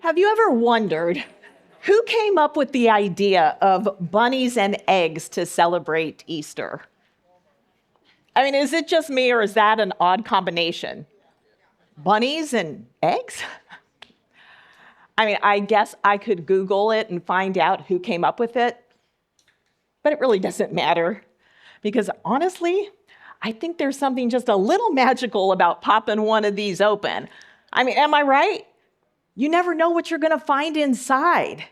Have you ever wondered who came up with the idea of bunnies and eggs to celebrate Easter? I mean, is it just me or is that an odd combination? Bunnies and eggs? I mean, I guess I could Google it and find out who came up with it, but it really doesn't matter because honestly, I think there's something just a little magical about popping one of these open. I mean, am I right? You never know what you're going to find inside.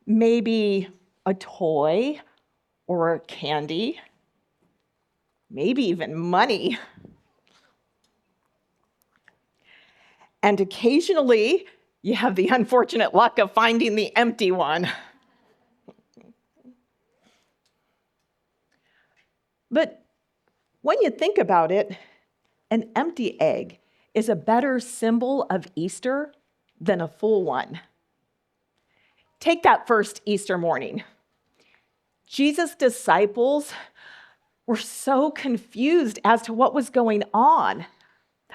Maybe a toy or a candy, maybe even money. And occasionally, you have the unfortunate luck of finding the empty one. But when you think about it, an empty egg is a better symbol of Easter than a full one. Take that first Easter morning. Jesus' disciples were so confused as to what was going on.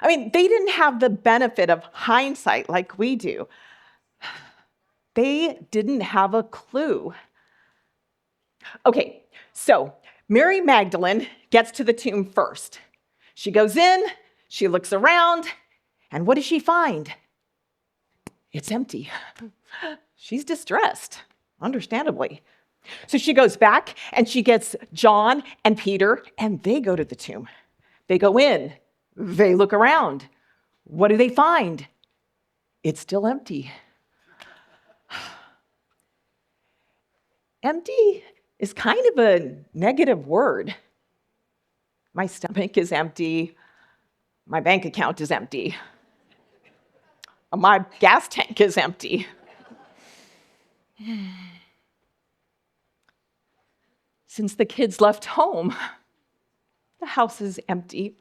I mean, they didn't have the benefit of hindsight like we do. They didn't have a clue. Okay, so Mary Magdalene gets to the tomb first. She goes in, she looks around, and what does she find? It's empty. She's distressed, understandably. So she goes back and she gets John and Peter, and they go to the tomb. They go in, they look around. What do they find? It's still empty. Empty is kind of a negative word. My stomach is empty. My bank account is empty. My gas tank is empty. Since the kids left home, the house is empty.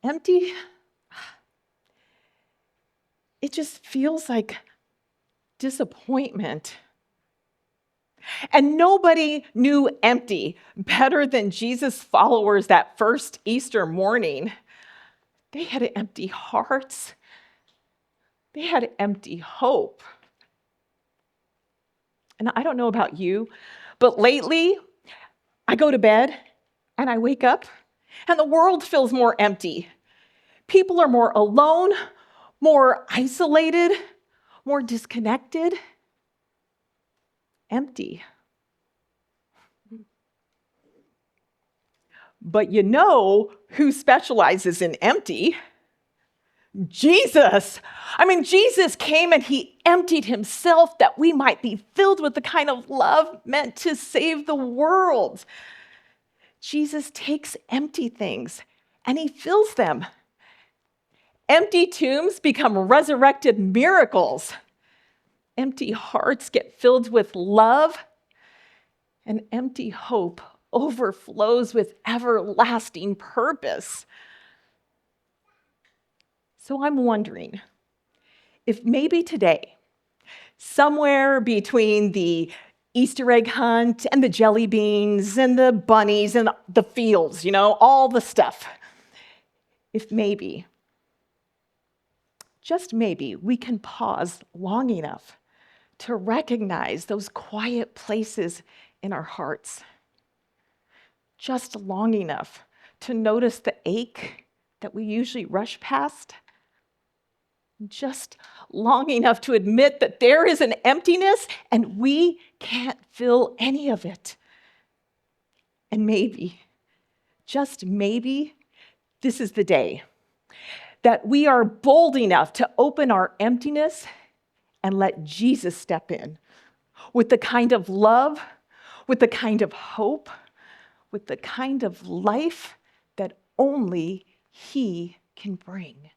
Empty, it just feels like disappointment. And nobody knew empty better than Jesus' followers that first Easter morning. They had empty hearts. They had empty hope. And I don't know about you, but lately I go to bed and I wake up and the world feels more empty. People are more alone, more isolated, more disconnected, empty. But you know who specializes in empty? Jesus. I mean, Jesus came and he emptied himself that we might be filled with the kind of love meant to save the world. Jesus takes empty things and he fills them. Empty tombs become resurrected miracles. Empty hearts get filled with love, and empty hope overflows with everlasting purpose. So I'm wondering if maybe today, somewhere between the Easter egg hunt and the jelly beans and the bunnies and the fields, all the stuff, if maybe, just maybe, we can pause long enough to recognize those quiet places in our hearts. Just long enough to notice the ache that we usually rush past. Just long enough to admit that there is an emptiness and we can't fill any of it. And maybe, just maybe, this is the day that we are bold enough to open our emptiness and let Jesus step in with the kind of love, with the kind of hope, with the kind of life that only he can bring.